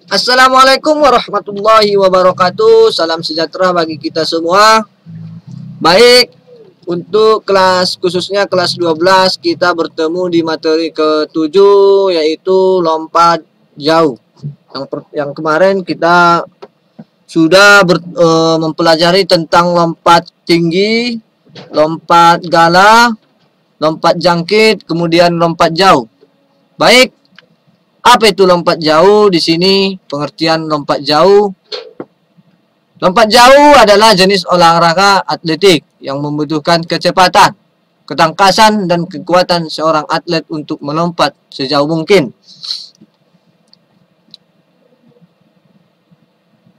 Assalamualaikum warahmatullahi wabarakatuh. Salam sejahtera bagi kita semua. Baik, untuk kelas khususnya kelas 12 kita bertemu di materi ke-7 yaitu lompat jauh. Yang kemarin kita sudah mempelajari tentang lompat tinggi, lompat gala, lompat jangkit, kemudian lompat jauh. Baik, apa itu lompat jauh? Di sini pengertian lompat jauh. Lompat jauh adalah jenis olahraga atletik yang membutuhkan kecepatan, ketangkasan, dan kekuatan seorang atlet untuk melompat sejauh mungkin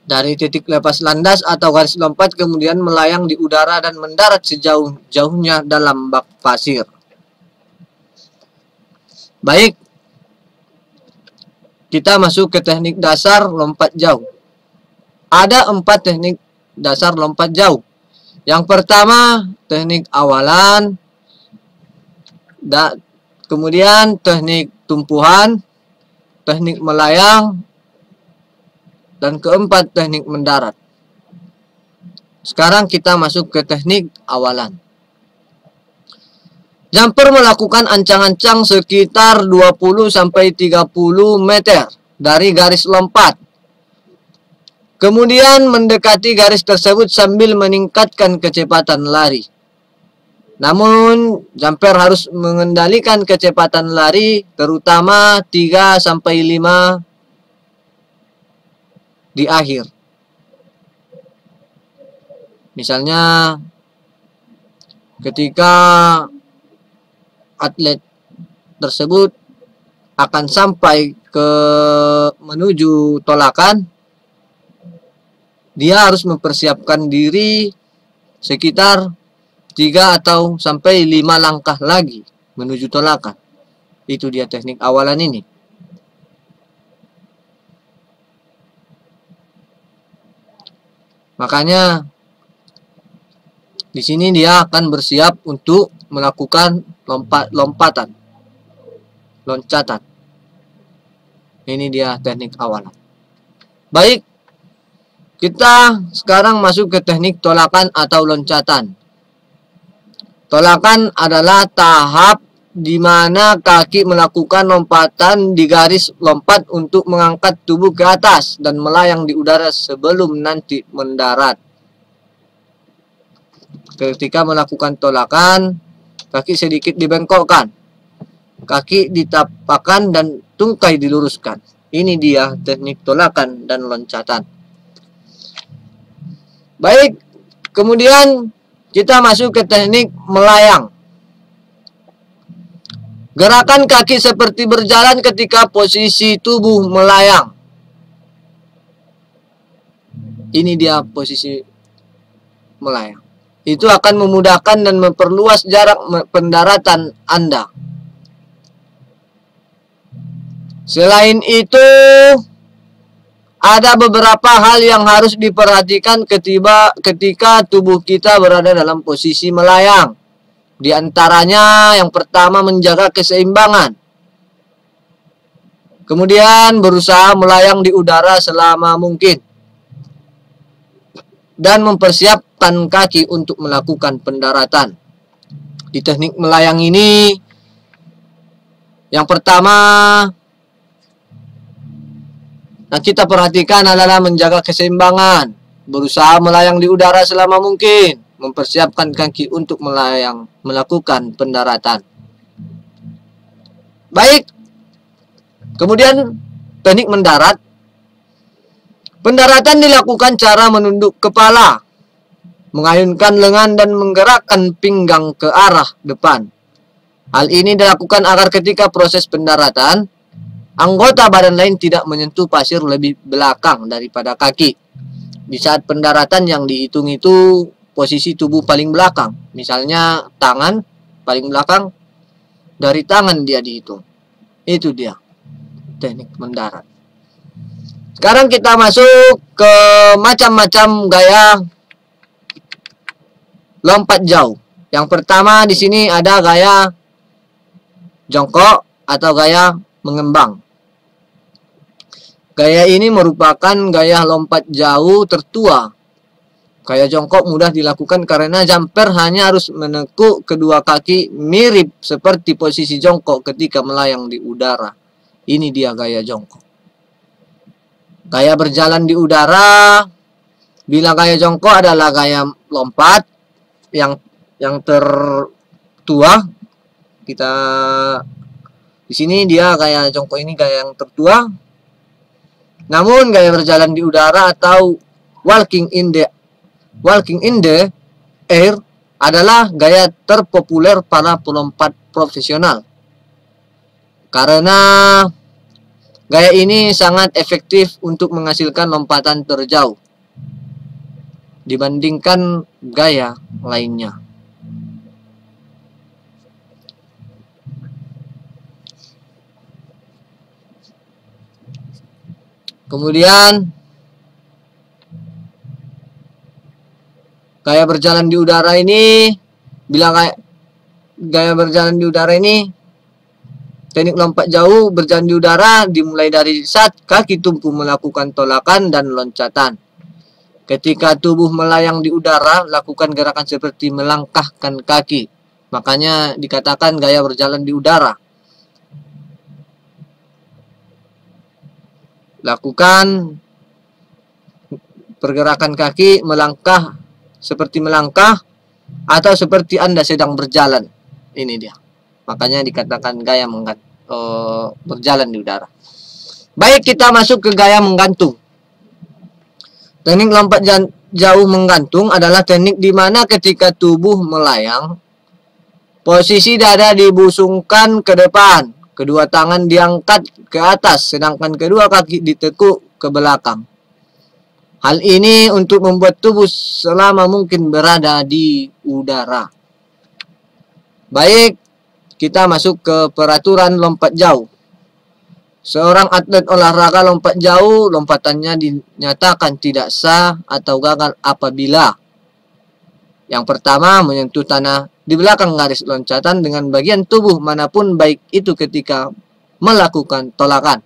dari titik lepas landas atau garis lompat, kemudian melayang di udara dan mendarat sejauh-jauhnya dalam bak pasir. Baik, kita masuk ke teknik dasar lompat jauh. Ada 4 teknik dasar lompat jauh. Yang pertama, teknik awalan, kemudian teknik tumpuhan, teknik melayang, dan keempat, teknik mendarat. Sekarang kita masuk ke teknik awalan. Jumper melakukan ancang-ancang sekitar 20-30 meter dari garis lompat. Kemudian mendekati garis tersebut sambil meningkatkan kecepatan lari. Namun, jumper harus mengendalikan kecepatan lari terutama 3-5 di akhir. Misalnya, ketika atlet tersebut akan sampai ke menuju tolakan, dia harus mempersiapkan diri sekitar 3 atau sampai 5 langkah lagi menuju tolakan. Itu dia teknik awalan ini. Makanya di sini dia akan bersiap untuk melakukan loncatan. Ini dia teknik awalan. Baik, kita sekarang masuk ke teknik tolakan atau loncatan. Tolakan adalah tahap di mana kaki melakukan lompatan di garis lompat untuk mengangkat tubuh ke atas dan melayang di udara sebelum nanti mendarat. Ketika melakukan tolakan, kaki sedikit dibengkokkan, kaki ditapakkan dan tungkai diluruskan. Ini dia teknik tolakan dan loncatan. Baik, kemudian kita masuk ke teknik melayang. Gerakan kaki seperti berjalan ketika posisi tubuh melayang. Ini dia posisi melayang. Itu akan memudahkan dan memperluas jarak pendaratan Anda. Selain itu, ada beberapa hal yang harus diperhatikan ketika tubuh kita berada dalam posisi melayang. Di antaranya, yang pertama, menjaga keseimbangan. Kemudian, berusaha melayang di udara selama mungkin. Dan mempersiapkan kaki untuk melakukan pendaratan. Di teknik melayang ini, yang pertama yang kita perhatikan adalah menjaga keseimbangan, berusaha melayang di udara selama mungkin, mempersiapkan kaki untuk melakukan pendaratan. Baik, kemudian teknik mendarat. Pendaratan dilakukan cara menunduk kepala, mengayunkan lengan dan menggerakkan pinggang ke arah depan. Hal ini dilakukan agar ketika proses pendaratan, anggota badan lain tidak menyentuh pasir lebih belakang daripada kaki. Di saat pendaratan yang dihitung itu posisi tubuh paling belakang. Misalnya tangan paling belakang, dari tangan dia dihitung. Itu dia teknik mendarat. Sekarang kita masuk ke macam-macam gaya lompat jauh. Yang pertama di sini ada gaya jongkok atau gaya mengembang. Gaya ini merupakan gaya lompat jauh tertua. Gaya jongkok mudah dilakukan karena jumper hanya harus menekuk kedua kaki mirip seperti posisi jongkok ketika melayang di udara. Ini dia gaya jongkok. Gaya berjalan di udara, bila gaya jongkok adalah gaya lompat yang tertua. Kita di sini dia gaya jongkok ini gaya yang tertua. Namun gaya berjalan di udara atau walking in the air adalah gaya terpopuler para pelompat profesional. Karena gaya ini sangat efektif untuk menghasilkan lompatan terjauh dibandingkan gaya lainnya. Kemudian gaya berjalan di udara ini, bila gaya berjalan di udara ini, teknik lompat jauh berjalan di udara dimulai dari saat kaki tumpu melakukan tolakan dan loncatan. Ketika tubuh melayang di udara, lakukan gerakan seperti melangkahkan kaki. Makanya dikatakan gaya berjalan di udara. Lakukan pergerakan kaki melangkah seperti melangkah atau seperti Anda sedang berjalan. Ini dia. Makanya dikatakan gaya berjalan di udara. Baik, kita masuk ke gaya menggantung. Teknik lompat jauh menggantung adalah teknik di mana ketika tubuh melayang, posisi dada dibusungkan ke depan, kedua tangan diangkat ke atas, sedangkan kedua kaki ditekuk ke belakang. Hal ini untuk membuat tubuh selama mungkin berada di udara. Baik, kita masuk ke peraturan lompat jauh. Seorang atlet olahraga lompat jauh, lompatannya dinyatakan tidak sah atau gagal apabila yang pertama, menyentuh tanah di belakang garis loncatan dengan bagian tubuh manapun, baik itu ketika melakukan tolakan.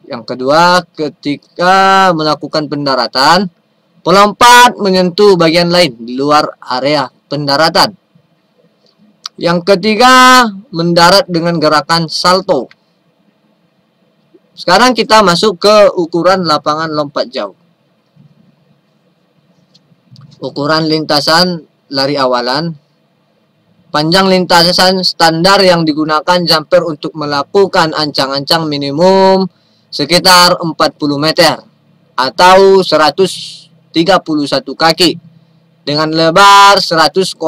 Yang kedua, ketika melakukan pendaratan, pelompat menyentuh bagian lain di luar area pendaratan. Yang ketiga, mendarat dengan gerakan salto. Sekarang kita masuk ke ukuran lapangan lompat jauh. Ukuran lintasan lari awalan. Panjang lintasan standar yang digunakan jumper untuk melakukan ancang-ancang minimum sekitar 40 meter atau 131 kaki dengan lebar 100,22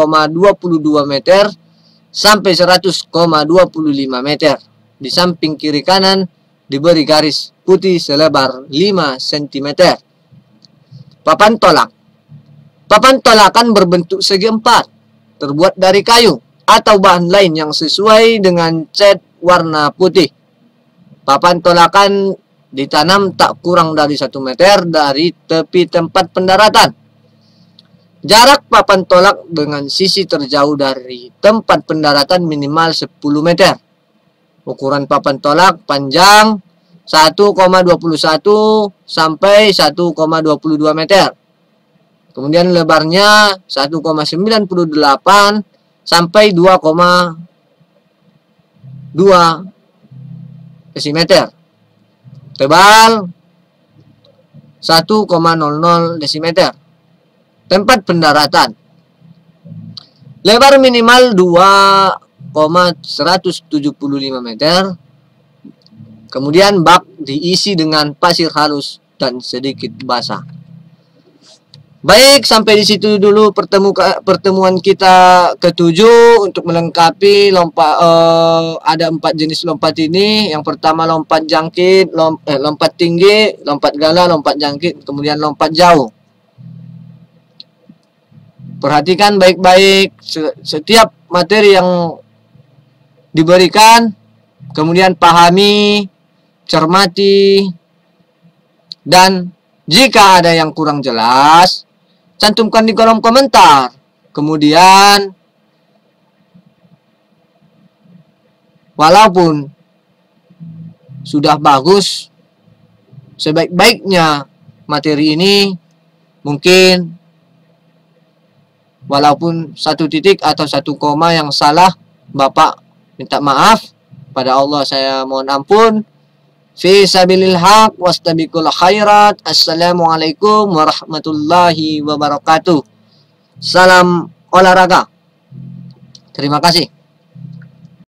meter sampai 100,25 meter. Di samping kiri kanan diberi garis putih selebar 5 cm. Papan tolak. Papan tolakan berbentuk segi empat, terbuat dari kayu atau bahan lain yang sesuai dengan cat warna putih. Papan tolakan ditanam tak kurang dari 1 meter dari tepi tempat pendaratan. Jarak papan tolak dengan sisi terjauh dari tempat pendaratan minimal 10 meter. Ukuran papan tolak panjang 1,21 sampai 1,22 meter. Kemudian lebarnya 1,98 sampai 2,2 desimeter. Tebal 1,00 desimeter. Tempat pendaratan. Lebar minimal 2,175 meter. Kemudian bak diisi dengan pasir halus dan sedikit basah. Baik, sampai di situ dulu pertemuan kita ketujuh. Untuk melengkapi ada 4 jenis lompat ini. Yang pertama lompat jangkit, lompat tinggi, lompat gala, lompat jangkit, kemudian lompat jauh. Perhatikan baik-baik setiap materi yang diberikan, kemudian pahami, cermati, dan jika ada yang kurang jelas, cantumkan di kolom komentar. Kemudian, walaupun sudah bagus sebaik-baiknya materi ini. Mungkin walaupun satu titik atau satu koma yang salah, Bapak minta maaf. Pada Allah saya mohon ampun. Fi sabilil haq wastabiqul khairat. Assalamualaikum warahmatullahi wabarakatuh. Salam olahraga. Terima kasih.